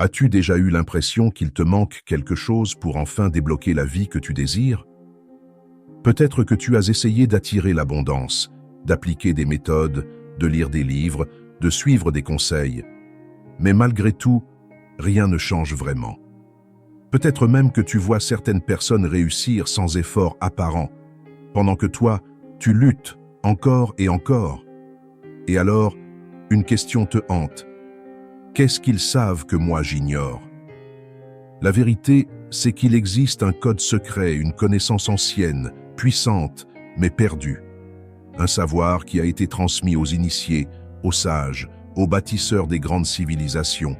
As-tu déjà eu l'impression qu'il te manque quelque chose pour enfin débloquer la vie que tu désires? Peut-être que tu as essayé d'attirer l'abondance, d'appliquer des méthodes, de lire des livres, de suivre des conseils. Mais malgré tout, rien ne change vraiment. Peut-être même que tu vois certaines personnes réussir sans effort apparent, pendant que toi, tu luttes encore et encore. Et alors, une question te hante. Qu'est-ce qu'ils savent que moi j'ignore? La vérité, c'est qu'il existe un code secret, une connaissance ancienne, puissante, mais perdue. Un savoir qui a été transmis aux initiés, aux sages, aux bâtisseurs des grandes civilisations,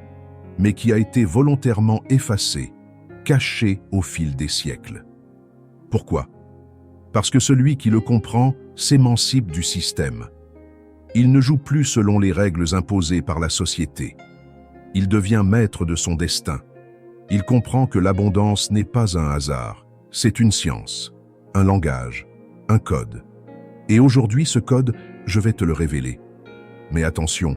mais qui a été volontairement effacé, caché au fil des siècles. Pourquoi? Parce que celui qui le comprend s'émancipe du système. Il ne joue plus selon les règles imposées par la société. Il devient maître de son destin. Il comprend que l'abondance n'est pas un hasard, c'est une science, un langage, un code. Et aujourd'hui, ce code, je vais te le révéler. Mais attention,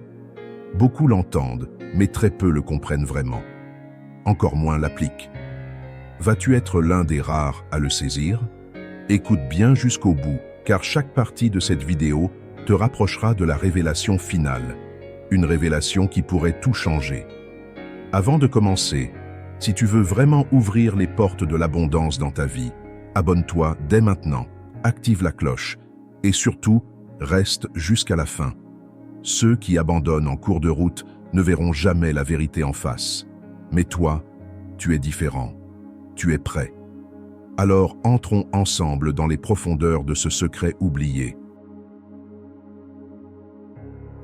beaucoup l'entendent, mais très peu le comprennent vraiment. Encore moins l'appliquent. Vas-tu être l'un des rares à le saisir? Écoute bien jusqu'au bout, car chaque partie de cette vidéo te rapprochera de la révélation finale, une révélation qui pourrait tout changer. Avant de commencer, si tu veux vraiment ouvrir les portes de l'abondance dans ta vie, abonne-toi dès maintenant, active la cloche et surtout, reste jusqu'à la fin. Ceux qui abandonnent en cours de route ne verront jamais la vérité en face. Mais toi, tu es différent. Tu es prêt. Alors entrons ensemble dans les profondeurs de ce secret oublié.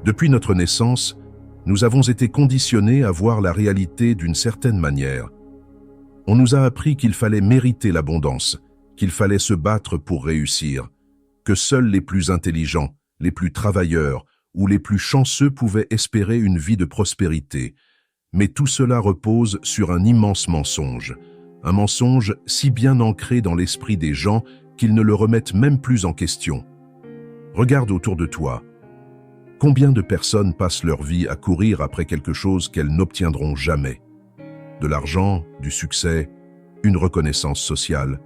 Depuis notre naissance, nous avons été conditionnés à voir la réalité d'une certaine manière. On nous a appris qu'il fallait mériter l'abondance, qu'il fallait se battre pour réussir, que seuls les plus intelligents, les plus travailleurs ou les plus chanceux pouvaient espérer une vie de prospérité. Mais tout cela repose sur un immense mensonge. Un mensonge si bien ancré dans l'esprit des gens qu'ils ne le remettent même plus en question. Regarde autour de toi. Combien de personnes passent leur vie à courir après quelque chose qu'elles n'obtiendront jamais? De l'argent, du succès, une reconnaissance sociale.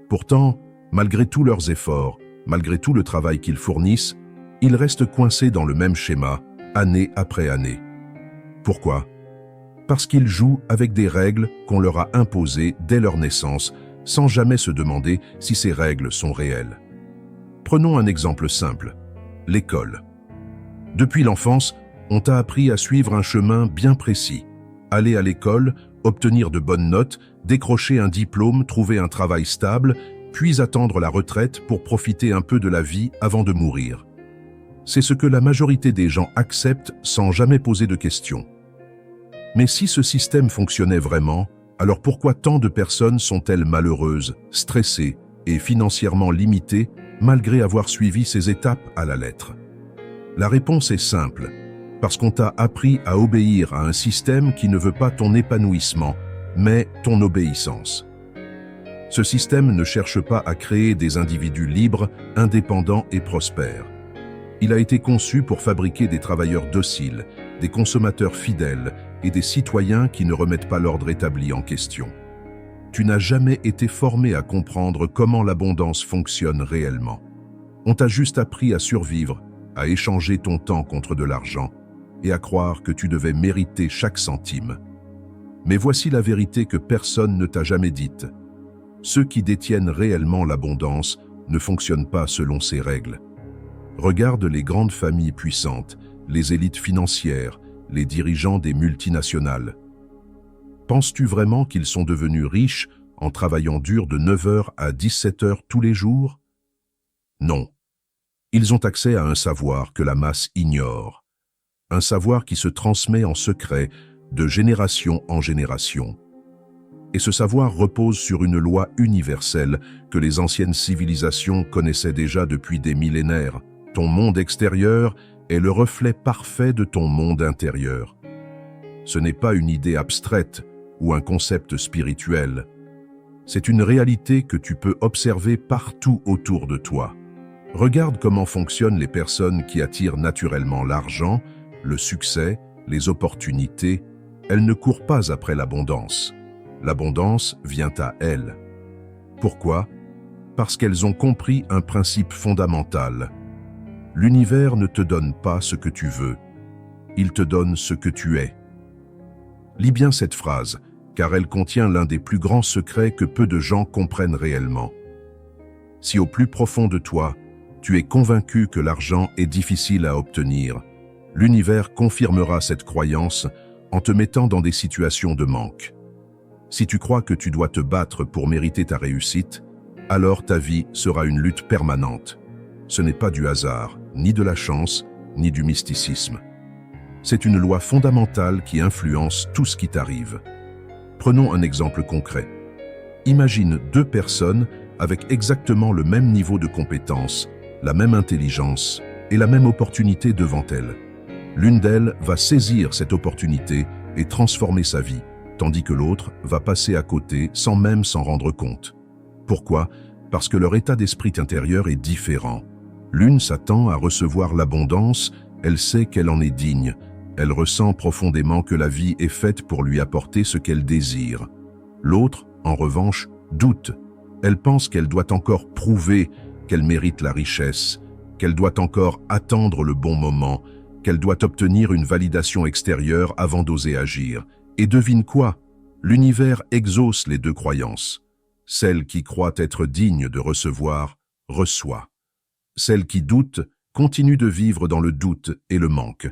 Pourtant, malgré tous leurs efforts, malgré tout le travail qu'ils fournissent, ils restent coincés dans le même schéma, année après année. Pourquoi? Parce qu'ils jouent avec des règles qu'on leur a imposées dès leur naissance, sans jamais se demander si ces règles sont réelles. Prenons un exemple simple, l'école. Depuis l'enfance, on t'a appris à suivre un chemin bien précis. Aller à l'école, obtenir de bonnes notes, décrocher un diplôme, trouver un travail stable, puis attendre la retraite pour profiter un peu de la vie avant de mourir. C'est ce que la majorité des gens acceptent sans jamais poser de questions. Mais si ce système fonctionnait vraiment, alors pourquoi tant de personnes sont-elles malheureuses, stressées et financièrement limitées malgré avoir suivi ces étapes à la lettre? La réponse est simple, parce qu'on t'a appris à obéir à un système qui ne veut pas ton épanouissement, mais ton obéissance. Ce système ne cherche pas à créer des individus libres, indépendants et prospères. Il a été conçu pour fabriquer des travailleurs dociles, des consommateurs fidèles et des citoyens qui ne remettent pas l'ordre établi en question. Tu n'as jamais été formé à comprendre comment l'abondance fonctionne réellement. On t'a juste appris à survivre, à échanger ton temps contre de l'argent et à croire que tu devais mériter chaque centime. Mais voici la vérité que personne ne t'a jamais dite. Ceux qui détiennent réellement l'abondance ne fonctionnent pas selon ces règles. Regarde les grandes familles puissantes, les élites financières, les dirigeants des multinationales. Penses-tu vraiment qu'ils sont devenus riches en travaillant dur de 9h à 17h tous les jours? Non. Ils ont accès à un savoir que la masse ignore. Un savoir qui se transmet en secret de génération en génération. Et ce savoir repose sur une loi universelle que les anciennes civilisations connaissaient déjà depuis des millénaires. Ton monde extérieur est le reflet parfait de ton monde intérieur. Ce n'est pas une idée abstraite ou un concept spirituel. C'est une réalité que tu peux observer partout autour de toi. Regarde comment fonctionnent les personnes qui attirent naturellement l'argent, le succès, les opportunités. elles ne courent pas après l'abondance. L'abondance vient à elles. Pourquoi? Parce qu'elles ont compris un principe fondamental. L'univers ne te donne pas ce que tu veux, il te donne ce que tu es. Lis bien cette phrase, car elle contient l'un des plus grands secrets que peu de gens comprennent réellement. Si au plus profond de toi, tu es convaincu que l'argent est difficile à obtenir, l'univers confirmera cette croyance en te mettant dans des situations de manque. Si tu crois que tu dois te battre pour mériter ta réussite, alors ta vie sera une lutte permanente. Ce n'est pas du hasard, ni de la chance, ni du mysticisme. C'est une loi fondamentale qui influence tout ce qui t'arrive. Prenons un exemple concret. Imagine deux personnes avec exactement le même niveau de compétence, la même intelligence et la même opportunité devant elles. L'une d'elles va saisir cette opportunité et transformer sa vie, tandis que l'autre va passer à côté sans même s'en rendre compte. Pourquoi? Parce que leur état d'esprit intérieur est différent. L'une s'attend à recevoir l'abondance, elle sait qu'elle en est digne. Elle ressent profondément que la vie est faite pour lui apporter ce qu'elle désire. L'autre, en revanche, doute. Elle pense qu'elle doit encore prouver qu'elle mérite la richesse, qu'elle doit encore attendre le bon moment, qu'elle doit obtenir une validation extérieure avant d'oser agir. Et devine quoi? L'univers exauce les deux croyances. Celle qui croit être digne de recevoir, reçoit. Celle qui doute continue de vivre dans le doute et le manque.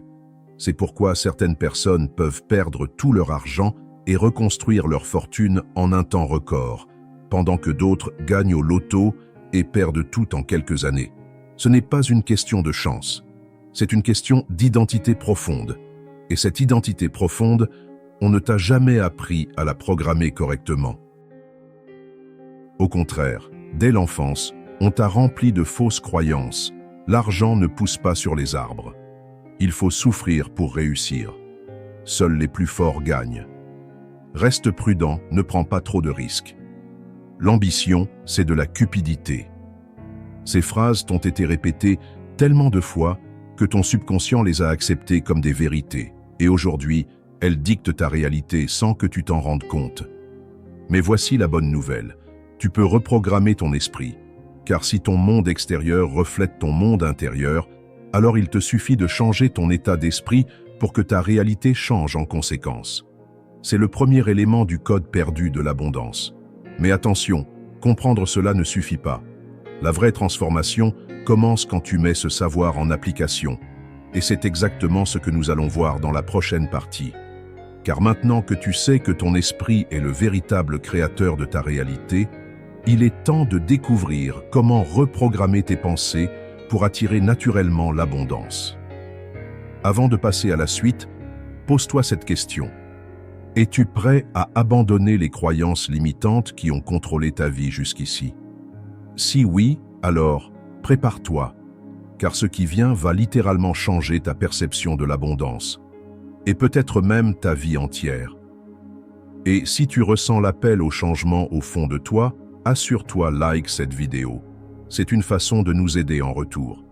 C'est pourquoi certaines personnes peuvent perdre tout leur argent et reconstruire leur fortune en un temps record, pendant que d'autres gagnent au loto et perdent tout en quelques années. Ce n'est pas une question de chance, c'est une question d'identité profonde. Et cette identité profonde, on ne t'a jamais appris à la programmer correctement. Au contraire, dès l'enfance, on t'a rempli de fausses croyances. L'argent ne pousse pas sur les arbres. Il faut souffrir pour réussir. Seuls les plus forts gagnent. Reste prudent, ne prends pas trop de risques. L'ambition, c'est de la cupidité. Ces phrases t'ont été répétées tellement de fois que ton subconscient les a acceptées comme des vérités. Et aujourd'hui, elles dictent ta réalité sans que tu t'en rendes compte. Mais voici la bonne nouvelle. Tu peux reprogrammer ton esprit. Car si ton monde extérieur reflète ton monde intérieur, alors il te suffit de changer ton état d'esprit pour que ta réalité change en conséquence. C'est le premier élément du code perdu de l'abondance. Mais attention, comprendre cela ne suffit pas. La vraie transformation commence quand tu mets ce savoir en application. Et c'est exactement ce que nous allons voir dans la prochaine partie. Car maintenant que tu sais que ton esprit est le véritable créateur de ta réalité, il est temps de découvrir comment reprogrammer tes pensées pour attirer naturellement l'abondance. Avant de passer à la suite, pose-toi cette question. Es-tu prêt à abandonner les croyances limitantes qui ont contrôlé ta vie jusqu'ici? Si oui, alors prépare-toi, car ce qui vient va littéralement changer ta perception de l'abondance, et peut-être même ta vie entière. Et si tu ressens l'appel au changement au fond de toi, assure-toi like cette vidéo. C'est une façon de nous aider en retour.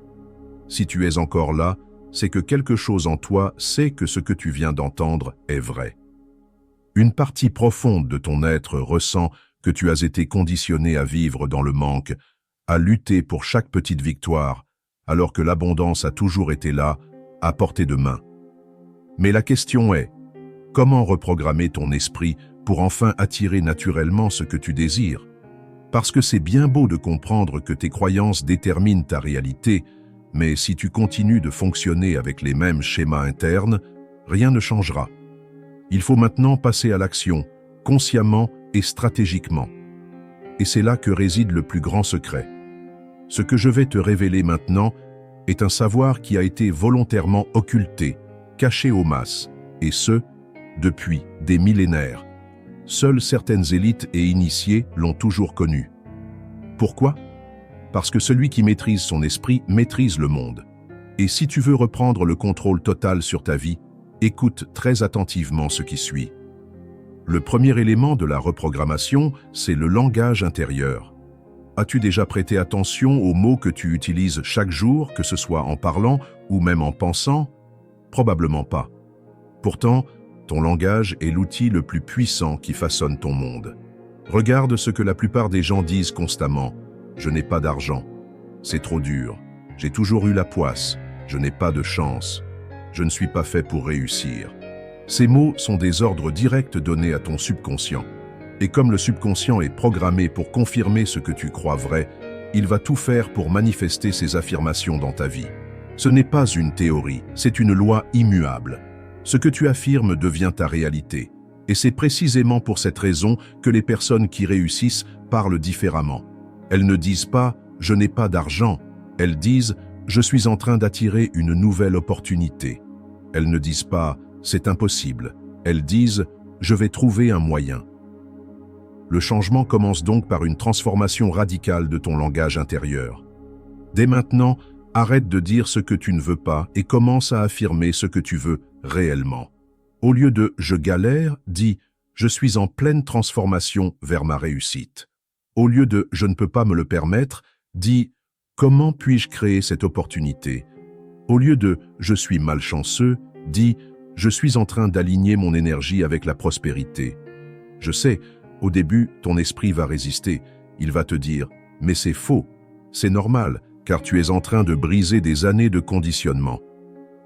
Si tu es encore là, c'est que quelque chose en toi sait que ce que tu viens d'entendre est vrai. Une partie profonde de ton être ressent que tu as été conditionné à vivre dans le manque, à lutter pour chaque petite victoire, alors que l'abondance a toujours été là, à portée de main. Mais la question est, comment reprogrammer ton esprit pour enfin attirer naturellement ce que tu désires? Parce que c'est bien beau de comprendre que tes croyances déterminent ta réalité, mais si tu continues de fonctionner avec les mêmes schémas internes, rien ne changera. Il faut maintenant passer à l'action, consciemment et stratégiquement. Et c'est là que réside le plus grand secret. Ce que je vais te révéler maintenant est un savoir qui a été volontairement occulté, caché aux masses, et ce, depuis des millénaires. Seules certaines élites et initiés l'ont toujours connu. Pourquoi? Parce que celui qui maîtrise son esprit maîtrise le monde. Et si tu veux reprendre le contrôle total sur ta vie, écoute très attentivement ce qui suit. Le premier élément de la reprogrammation, c'est le langage intérieur. As-tu déjà prêté attention aux mots que tu utilises chaque jour, que ce soit en parlant ou même en pensant? Probablement pas. Pourtant, Ton langage est l'outil le plus puissant qui façonne ton monde. Regarde ce que la plupart des gens disent constamment. Je n'ai pas d'argent. C'est trop dur. J'ai toujours eu la poisse. Je n'ai pas de chance. Je ne suis pas fait pour réussir. Ces mots sont des ordres directs donnés à ton subconscient. Et comme le subconscient est programmé pour confirmer ce que tu crois vrai, il va tout faire pour manifester ces affirmations dans ta vie. Ce n'est pas une théorie, c'est une loi immuable. Ce que tu affirmes devient ta réalité. Et c'est précisément pour cette raison que les personnes qui réussissent parlent différemment. Elles ne disent pas « je n'ai pas d'argent », elles disent « je suis en train d'attirer une nouvelle opportunité ». Elles ne disent pas « c'est impossible », elles disent « je vais trouver un moyen ». Le changement commence donc par une transformation radicale de ton langage intérieur. Dès maintenant, arrête de dire ce que tu ne veux pas et commence à affirmer ce que tu veux réellement. Au lieu de « je galère », dis « je suis en pleine transformation vers ma réussite ». Au lieu de « je ne peux pas me le permettre », dis « comment puis-je créer cette opportunité ». Au lieu de « je suis malchanceux », dis « je suis en train d'aligner mon énergie avec la prospérité ». Je sais, au début, ton esprit va résister. Il va te dire « mais c'est faux, c'est normal, car tu es en train de briser des années de conditionnement ».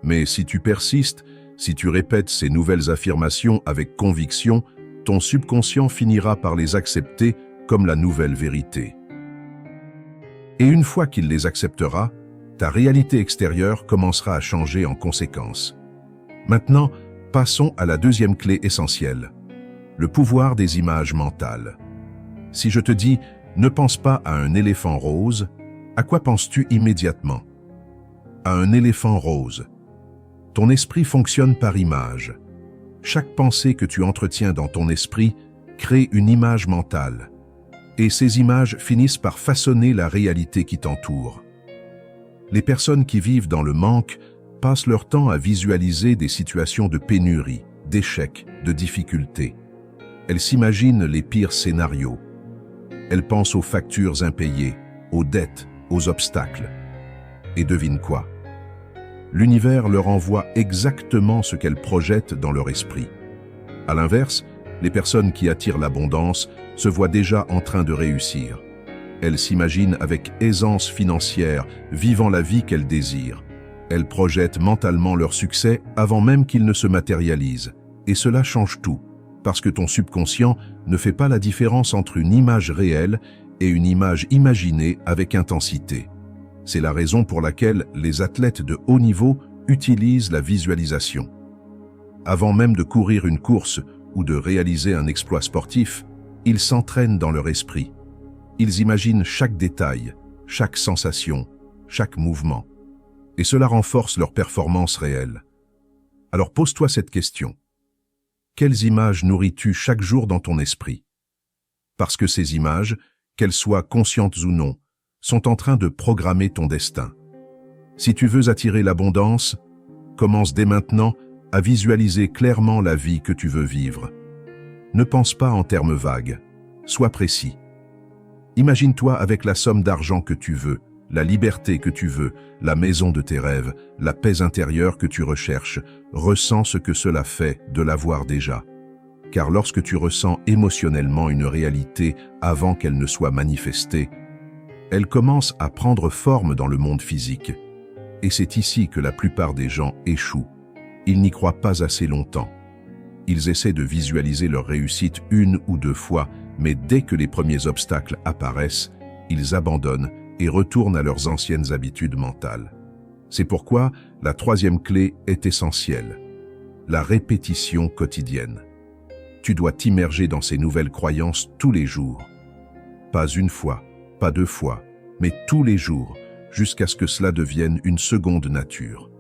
Mais si tu persistes, si tu répètes ces nouvelles affirmations avec conviction, ton subconscient finira par les accepter comme la nouvelle vérité. Et une fois qu'il les acceptera, ta réalité extérieure commencera à changer en conséquence. Maintenant, passons à la deuxième clé essentielle, le pouvoir des images mentales. Si je te dis « ne pense pas à un éléphant rose », à quoi penses-tu immédiatement? À un éléphant rose. Ton esprit fonctionne par image. Chaque pensée que tu entretiens dans ton esprit crée une image mentale. Et ces images finissent par façonner la réalité qui t'entoure. Les personnes qui vivent dans le manque passent leur temps à visualiser des situations de pénurie, d'échec, de difficultés. Elles s'imaginent les pires scénarios. Elles pensent aux factures impayées, aux dettes, aux obstacles. Et devine quoi? L'univers leur envoie exactement ce qu'elles projettent dans leur esprit. À l'inverse, les personnes qui attirent l'abondance se voient déjà en train de réussir. Elles s'imaginent avec aisance financière, vivant la vie qu'elles désirent. Elles projettent mentalement leur succès avant même qu'il ne se matérialise. Et cela change tout, parce que ton subconscient ne fait pas la différence entre une image réelle et une image imaginée avec intensité. C'est la raison pour laquelle les athlètes de haut niveau utilisent la visualisation. Avant même de courir une course ou de réaliser un exploit sportif, ils s'entraînent dans leur esprit. Ils imaginent chaque détail, chaque sensation, chaque mouvement. Et cela renforce leur performance réelle. Alors pose-toi cette question. Quelles images nourris-tu chaque jour dans ton esprit? Parce que ces images, qu'elles soient conscientes ou non, sont en train de programmer ton destin. Si tu veux attirer l'abondance, commence dès maintenant à visualiser clairement la vie que tu veux vivre. Ne pense pas en termes vagues, sois précis. Imagine-toi avec la somme d'argent que tu veux, la liberté que tu veux, la maison de tes rêves, la paix intérieure que tu recherches. Ressens ce que cela fait de l'avoir déjà. Car lorsque tu ressens émotionnellement une réalité avant qu'elle ne soit manifestée, elle commence à prendre forme dans le monde physique. Et c'est ici que la plupart des gens échouent. Ils n'y croient pas assez longtemps. Ils essaient de visualiser leur réussite une ou deux fois, mais dès que les premiers obstacles apparaissent, ils abandonnent et retournent à leurs anciennes habitudes mentales. C'est pourquoi la troisième clé est essentielle, la répétition quotidienne. Tu dois t'immerger dans ces nouvelles croyances tous les jours. Pas une fois, pas deux fois, mais tous les jours, jusqu'à ce que cela devienne une seconde nature.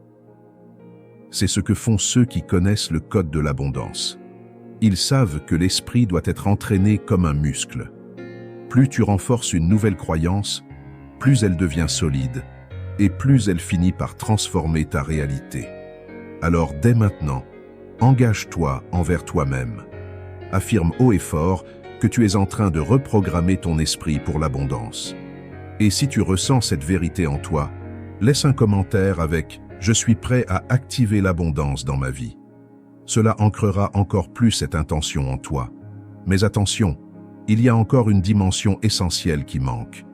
C'est ce que font ceux qui connaissent le code de l'abondance. Ils savent que l'esprit doit être entraîné comme un muscle. Plus tu renforces une nouvelle croyance, plus elle devient solide, et plus elle finit par transformer ta réalité. Alors dès maintenant, engage-toi envers toi-même. Affirme haut et fort que tu es en train de reprogrammer ton esprit pour l'abondance. Et si tu ressens cette vérité en toi, laisse un commentaire avec « Je suis prêt à activer l'abondance dans ma vie ». cela ancrera encore plus cette intention en toi. Mais attention, il y a encore une dimension essentielle qui manque.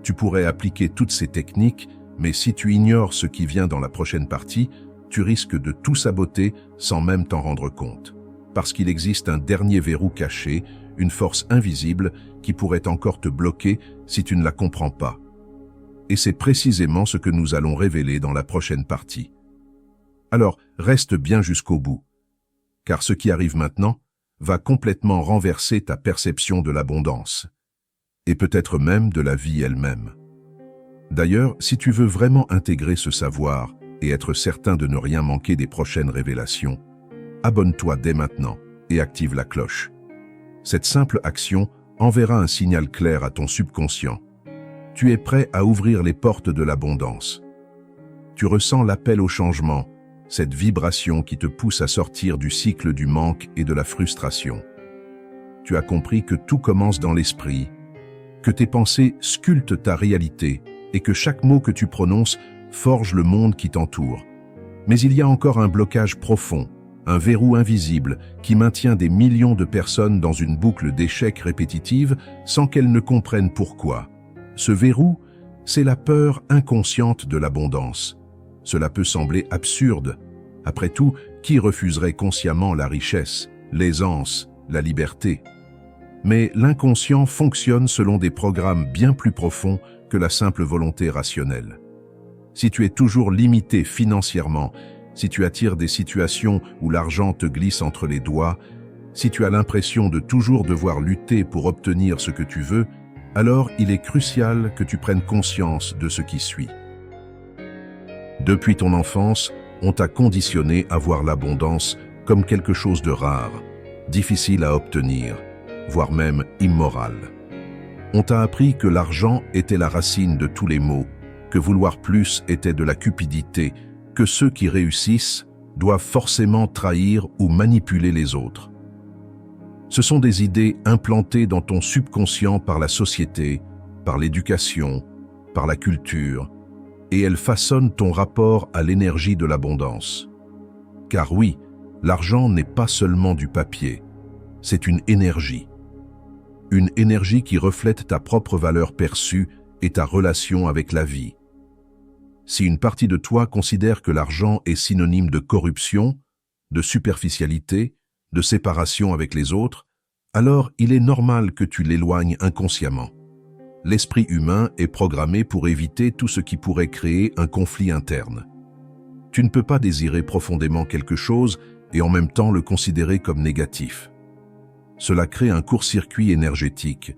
Tu pourrais appliquer toutes ces techniques, mais si tu ignores ce qui vient dans la prochaine partie, tu risques de tout saboter sans même t'en rendre compte. Parce qu'il existe un dernier verrou caché, une force invisible qui pourrait encore te bloquer si tu ne la comprends pas. Et c'est précisément ce que nous allons révéler dans la prochaine partie. Alors, reste bien jusqu'au bout, car ce qui arrive maintenant va complètement renverser ta perception de l'abondance, et peut-être même de la vie elle-même. D'ailleurs, si tu veux vraiment intégrer ce savoir et être certain de ne rien manquer des prochaines révélations, abonne-toi dès maintenant et active la cloche. Cette simple action enverra un signal clair à ton subconscient. Tu es prêt à ouvrir les portes de l'abondance. Tu ressens l'appel au changement, cette vibration qui te pousse à sortir du cycle du manque et de la frustration. Tu as compris que tout commence dans l'esprit, que tes pensées sculptent ta réalité et que chaque mot que tu prononces forge le monde qui t'entoure. Mais il y a encore un blocage profond, un verrou invisible qui maintient des millions de personnes dans une boucle d'échecs répétitive sans qu'elles ne comprennent pourquoi. Ce verrou, c'est la peur inconsciente de l'abondance. Cela peut sembler absurde. Après tout, qui refuserait consciemment la richesse, l'aisance, la liberté? Mais l'inconscient fonctionne selon des programmes bien plus profonds que la simple volonté rationnelle. Si tu es toujours limité financièrement, si tu attires des situations où l'argent te glisse entre les doigts, si tu as l'impression de toujours devoir lutter pour obtenir ce que tu veux, alors il est crucial que tu prennes conscience de ce qui suit. Depuis ton enfance, on t'a conditionné à voir l'abondance comme quelque chose de rare, difficile à obtenir, voire même immoral. On t'a appris que l'argent était la racine de tous les maux, que vouloir plus était de la cupidité, que ceux qui réussissent doivent forcément trahir ou manipuler les autres. Ce sont des idées implantées dans ton subconscient par la société, par l'éducation, par la culture, et elles façonnent ton rapport à l'énergie de l'abondance. Car oui, l'argent n'est pas seulement du papier, c'est une énergie. Une énergie qui reflète ta propre valeur perçue et ta relation avec la vie. Si une partie de toi considère que l'argent est synonyme de corruption, de superficialité, de séparation avec les autres, alors il est normal que tu l'éloignes inconsciemment. L'esprit humain est programmé pour éviter tout ce qui pourrait créer un conflit interne. Tu ne peux pas désirer profondément quelque chose et en même temps le considérer comme négatif. Cela crée un court-circuit énergétique.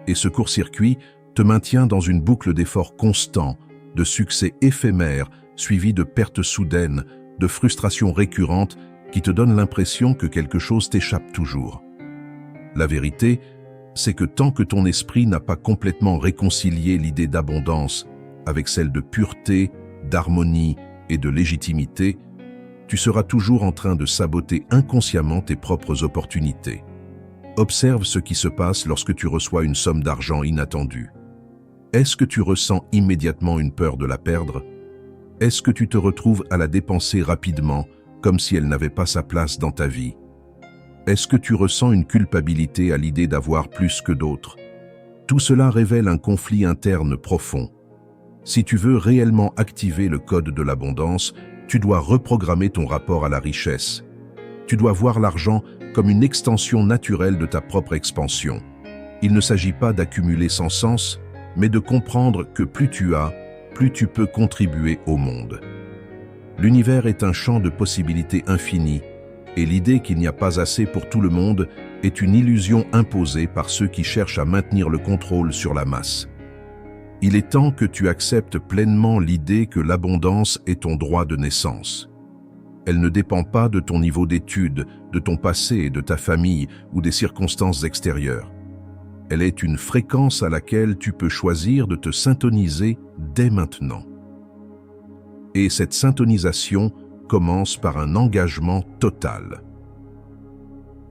Et ce court-circuit te maintient dans une boucle d'efforts constants, de succès éphémères, suivis de pertes soudaines, de frustrations récurrentes qui te donnent l'impression que quelque chose t'échappe toujours. La vérité, c'est que tant que ton esprit n'a pas complètement réconcilié l'idée d'abondance avec celle de pureté, d'harmonie et de légitimité, tu seras toujours en train de saboter inconsciemment tes propres opportunités. Observe ce qui se passe lorsque tu reçois une somme d'argent inattendue. Est-ce que tu ressens immédiatement une peur de la perdre? Est-ce que tu te retrouves à la dépenser rapidement, comme si elle n'avait pas sa place dans ta vie? Est-ce que tu ressens une culpabilité à l'idée d'avoir plus que d'autres? Tout cela révèle un conflit interne profond. Si tu veux réellement activer le code de l'abondance, tu dois reprogrammer ton rapport à la richesse. Tu dois voir l'argent comme une extension naturelle de ta propre expansion. Il ne s'agit pas d'accumuler sans sens, mais de comprendre que plus tu as, plus tu peux contribuer au monde. L'univers est un champ de possibilités infinies, et l'idée qu'il n'y a pas assez pour tout le monde est une illusion imposée par ceux qui cherchent à maintenir le contrôle sur la masse. Il est temps que tu acceptes pleinement l'idée que l'abondance est ton droit de naissance. Elle ne dépend pas de ton niveau d'études, de ton passé, de ta famille ou des circonstances extérieures. Elle est une fréquence à laquelle tu peux choisir de te syntoniser dès maintenant. Et cette syntonisation commence par un engagement total.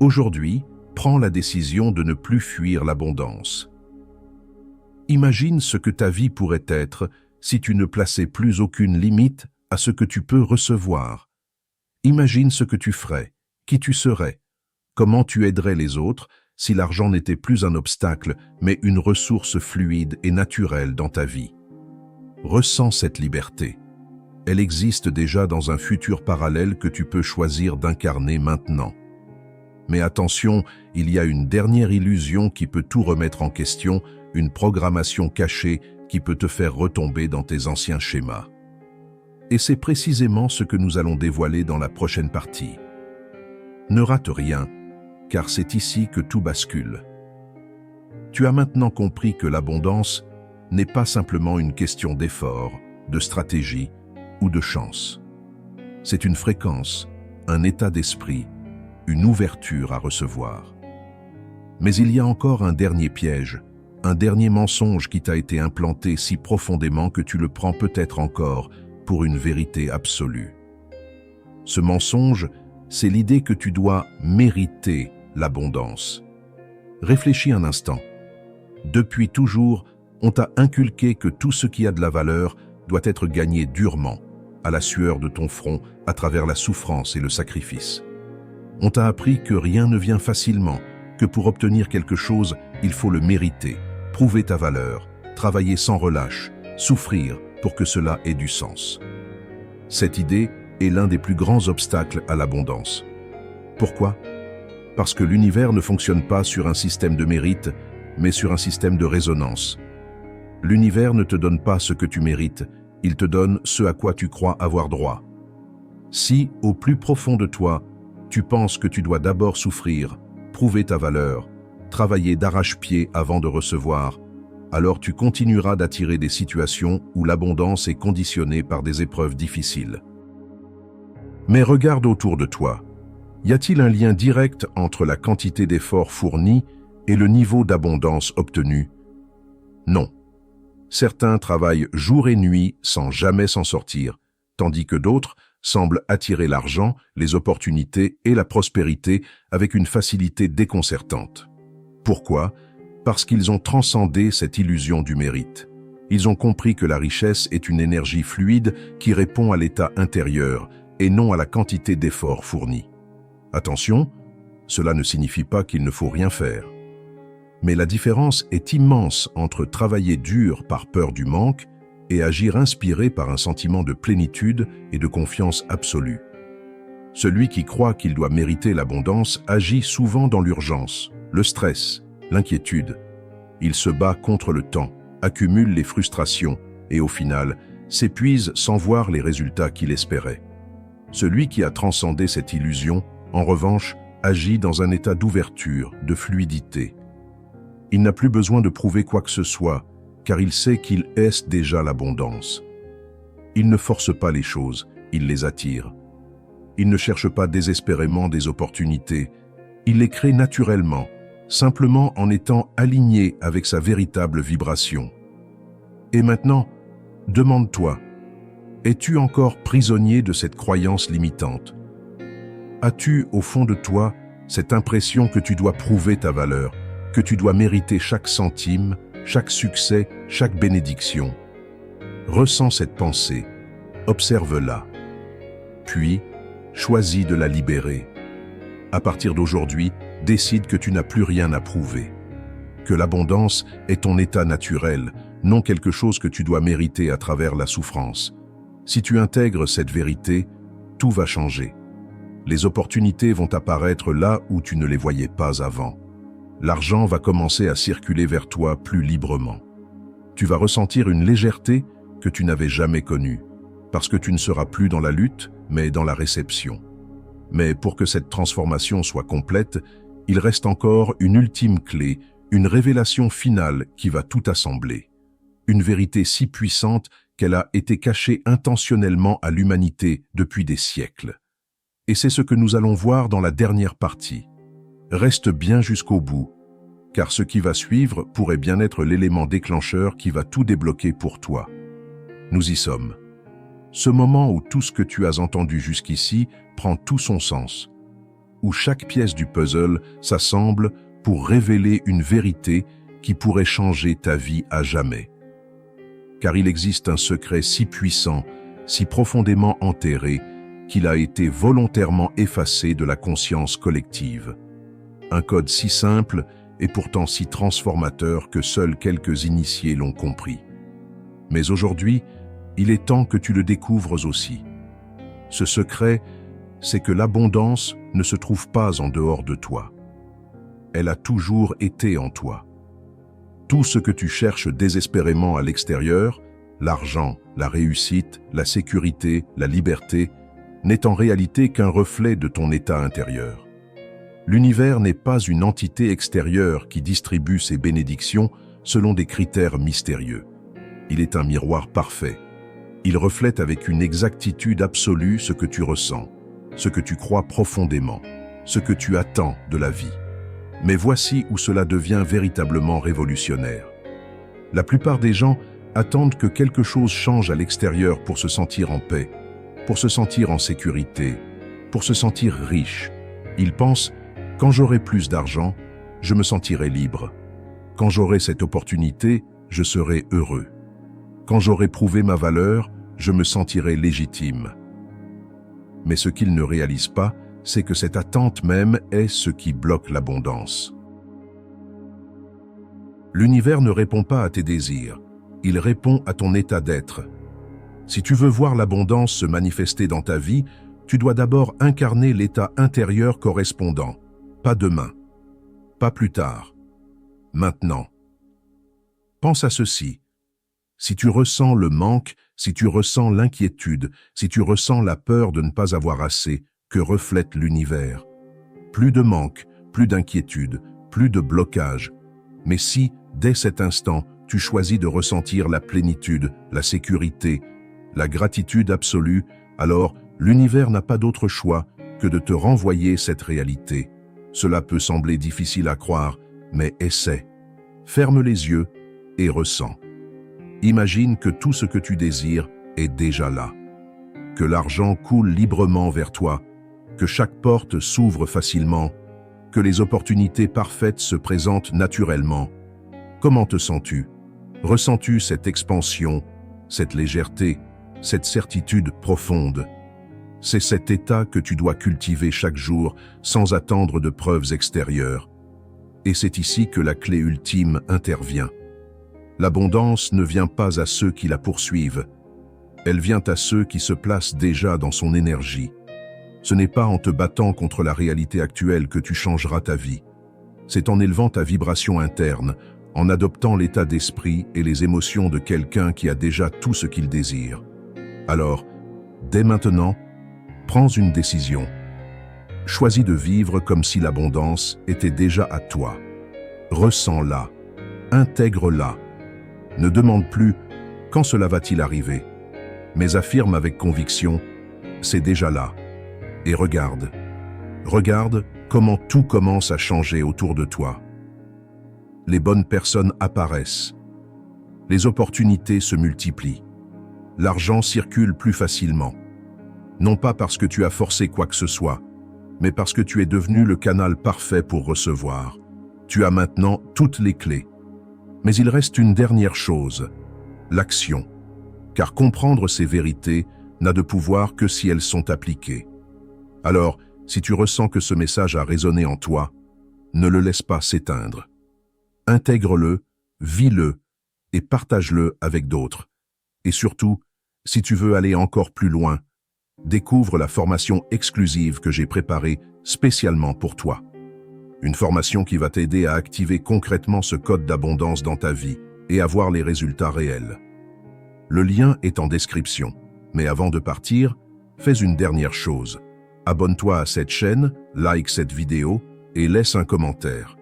Aujourd'hui, prends la décision de ne plus fuir l'abondance. Imagine ce que ta vie pourrait être si tu ne plaçais plus aucune limite à ce que tu peux recevoir. Imagine ce que tu ferais qui tu serais, comment tu aiderais les autres si l'argent n'était plus un obstacle, mais une ressource fluide et naturelle dans ta vie. Ressens cette liberté. Elle existe déjà dans un futur parallèle que tu peux choisir d'incarner maintenant. Mais attention, il y a une dernière illusion qui peut tout remettre en question, une programmation cachée qui peut te faire retomber dans tes anciens schémas. Et c'est précisément ce que nous allons dévoiler dans la prochaine partie. Ne rate rien, car c'est ici que tout bascule. Tu as maintenant compris que l'abondance n'est pas simplement une question d'effort, de stratégie ou de chance. C'est une fréquence, un état d'esprit, une ouverture à recevoir. Mais il y a encore un dernier piège, un dernier mensonge qui t'a été implanté si profondément que tu le prends peut-être encore pour une vérité absolue. Ce mensonge, c'est l'idée que tu dois mériter l'abondance. Réfléchis un instant. Depuis toujours, on t'a inculqué que tout ce qui a de la valeur doit être gagné durement, à la sueur de ton front, à travers la souffrance et le sacrifice. On t'a appris que rien ne vient facilement, que pour obtenir quelque chose, il faut le mériter, prouver ta valeur, travailler sans relâche, souffrir pour que cela ait du sens. Cette idée est l'un des plus grands obstacles à l'abondance. Pourquoi ? Parce que l'univers ne fonctionne pas sur un système de mérite, mais sur un système de résonance. L'univers ne te donne pas ce que tu mérites, il te donne ce à quoi tu crois avoir droit. Si, au plus profond de toi, tu penses que tu dois d'abord souffrir, prouver ta valeur, travailler d'arrache-pied avant de recevoir, alors tu continueras d'attirer des situations où l'abondance est conditionnée par des épreuves difficiles. Mais regarde autour de toi. Y a-t-il un lien direct entre la quantité d'efforts fournis et le niveau d'abondance obtenu? Non. Certains travaillent jour et nuit sans jamais s'en sortir, tandis que d'autres semblent attirer l'argent, les opportunités et la prospérité avec une facilité déconcertante. Pourquoi? Parce qu'ils ont transcendé cette illusion du mérite. Ils ont compris que la richesse est une énergie fluide qui répond à l'état intérieur et non à la quantité d'efforts fournis. Attention, cela ne signifie pas qu'il ne faut rien faire. Mais la différence est immense entre travailler dur par peur du manque et agir inspiré par un sentiment de plénitude et de confiance absolue. Celui qui croit qu'il doit mériter l'abondance agit souvent dans l'urgence, le stress, l'inquiétude. Il se bat contre le temps, accumule les frustrations et au final, s'épuise sans voir les résultats qu'il espérait. Celui qui a transcendé cette illusion, en revanche, agit dans un état d'ouverture, de fluidité. Il n'a plus besoin de prouver quoi que ce soit, car il sait qu'il est déjà l'abondance. Il ne force pas les choses, il les attire. Il ne cherche pas désespérément des opportunités, il les crée naturellement, simplement en étant aligné avec sa véritable vibration. Et maintenant, demande-toi, es-tu encore prisonnier de cette croyance limitante? As-tu, au fond de toi, cette impression que tu dois prouver ta valeur, que tu dois mériter chaque centime, chaque succès, chaque bénédiction? Ressens cette pensée, observe-la. Puis, choisis de la libérer. À partir d'aujourd'hui, décide que tu n'as plus rien à prouver. Que l'abondance est ton état naturel, non quelque chose que tu dois mériter à travers la souffrance. Si tu intègres cette vérité, tout va changer. Les opportunités vont apparaître là où tu ne les voyais pas avant. L'argent va commencer à circuler vers toi plus librement. Tu vas ressentir une légèreté que tu n'avais jamais connue, parce que tu ne seras plus dans la lutte, mais dans la réception. Mais pour que cette transformation soit complète, il reste encore une ultime clé, une révélation finale qui va tout assembler. Une vérité si puissante qu'elle a été cachée intentionnellement à l'humanité depuis des siècles. Et c'est ce que nous allons voir dans la dernière partie. Reste bien jusqu'au bout, car ce qui va suivre pourrait bien être l'élément déclencheur qui va tout débloquer pour toi. Nous y sommes. Ce moment où tout ce que tu as entendu jusqu'ici prend tout son sens, où chaque pièce du puzzle s'assemble pour révéler une vérité qui pourrait changer ta vie à jamais. Car il existe un secret si puissant, si profondément enterré, qu'il a été volontairement effacé de la conscience collective. Un code si simple et pourtant si transformateur que seuls quelques initiés l'ont compris. Mais aujourd'hui, il est temps que tu le découvres aussi. Ce secret, c'est que l'abondance ne se trouve pas en dehors de toi. Elle a toujours été en toi. Tout ce que tu cherches désespérément à l'extérieur, l'argent, la réussite, la sécurité, la liberté, n'est en réalité qu'un reflet de ton état intérieur. L'univers n'est pas une entité extérieure qui distribue ses bénédictions selon des critères mystérieux. Il est un miroir parfait. Il reflète avec une exactitude absolue ce que tu ressens, ce que tu crois profondément, ce que tu attends de la vie. Mais voici où cela devient véritablement révolutionnaire. La plupart des gens attendent que quelque chose change à l'extérieur pour se sentir en paix, pour se sentir en sécurité, pour se sentir riche. Ils pensent « quand j'aurai plus d'argent, je me sentirai libre. Quand j'aurai cette opportunité, je serai heureux. Quand j'aurai prouvé ma valeur, je me sentirai légitime. » Mais ce qu'ils ne réalisent pas, c'est que cette attente même est ce qui bloque l'abondance. L'univers ne répond pas à tes désirs, il répond à ton état d'être. Si tu veux voir l'abondance se manifester dans ta vie, tu dois d'abord incarner l'état intérieur correspondant. Pas demain, pas plus tard, maintenant. Pense à ceci. Si tu ressens le manque, si tu ressens l'inquiétude, si tu ressens la peur de ne pas avoir assez, que reflète l'univers? Plus de manque, plus d'inquiétude, plus de blocage. Mais si, dès cet instant, tu choisis de ressentir la plénitude, la sécurité, la gratitude absolue, alors l'univers n'a pas d'autre choix que de te renvoyer cette réalité. Cela peut sembler difficile à croire, mais essaie. Ferme les yeux et ressens. Imagine que tout ce que tu désires est déjà là. Que l'argent coule librement vers toi, que chaque porte s'ouvre facilement, que les opportunités parfaites se présentent naturellement. Comment te sens-tu? Ressens-tu cette expansion, cette légèreté, cette certitude profonde? C'est cet état que tu dois cultiver chaque jour sans attendre de preuves extérieures. Et c'est ici que la clé ultime intervient. L'abondance ne vient pas à ceux qui la poursuivent. Elle vient à ceux qui se placent déjà dans son énergie. Ce n'est pas en te battant contre la réalité actuelle que tu changeras ta vie. C'est en élevant ta vibration interne, en adoptant l'état d'esprit et les émotions de quelqu'un qui a déjà tout ce qu'il désire. Alors, dès maintenant, prends une décision. Choisis de vivre comme si l'abondance était déjà à toi. Ressens-la, intègre-la. Ne demande plus « quand cela va-t-il arriver ?» mais affirme avec conviction « c'est déjà là ». Et regarde comment tout commence à changer autour de toi. Les bonnes personnes apparaissent. Les opportunités se multiplient. L'argent circule plus facilement. Non pas parce que tu as forcé quoi que ce soit, mais parce que tu es devenu le canal parfait pour recevoir. Tu as maintenant toutes les clés. Mais il reste une dernière chose, l'action. Car comprendre ces vérités n'a de pouvoir que si elles sont appliquées. Alors, si tu ressens que ce message a résonné en toi, ne le laisse pas s'éteindre. Intègre-le, vis-le et partage-le avec d'autres. Et surtout, si tu veux aller encore plus loin, découvre la formation exclusive que j'ai préparée spécialement pour toi. Une formation qui va t'aider à activer concrètement ce code d'abondance dans ta vie et à voir les résultats réels. Le lien est en description, mais avant de partir, fais une dernière chose. Abonne-toi à cette chaîne, like cette vidéo et laisse un commentaire.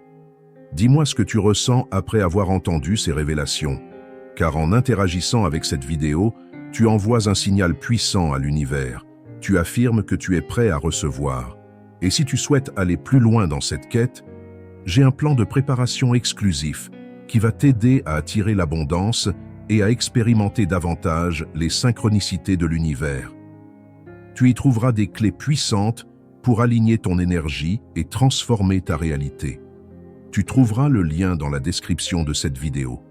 Dis-moi ce que tu ressens après avoir entendu ces révélations, car en interagissant avec cette vidéo, tu envoies un signal puissant à l'univers. Tu affirmes que tu es prêt à recevoir. Et si tu souhaites aller plus loin dans cette quête, j'ai un plan de préparation exclusif qui va t'aider à attirer l'abondance et à expérimenter davantage les synchronicités de l'univers. Tu y trouveras des clés puissantes pour aligner ton énergie et transformer ta réalité. Tu trouveras le lien dans la description de cette vidéo.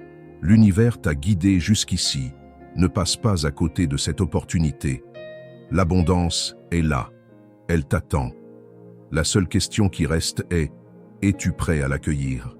L'univers t'a guidé jusqu'ici. Ne passe pas à côté de cette opportunité. L'abondance est là. Elle t'attend. La seule question qui reste est, es-tu prêt à l'accueillir ?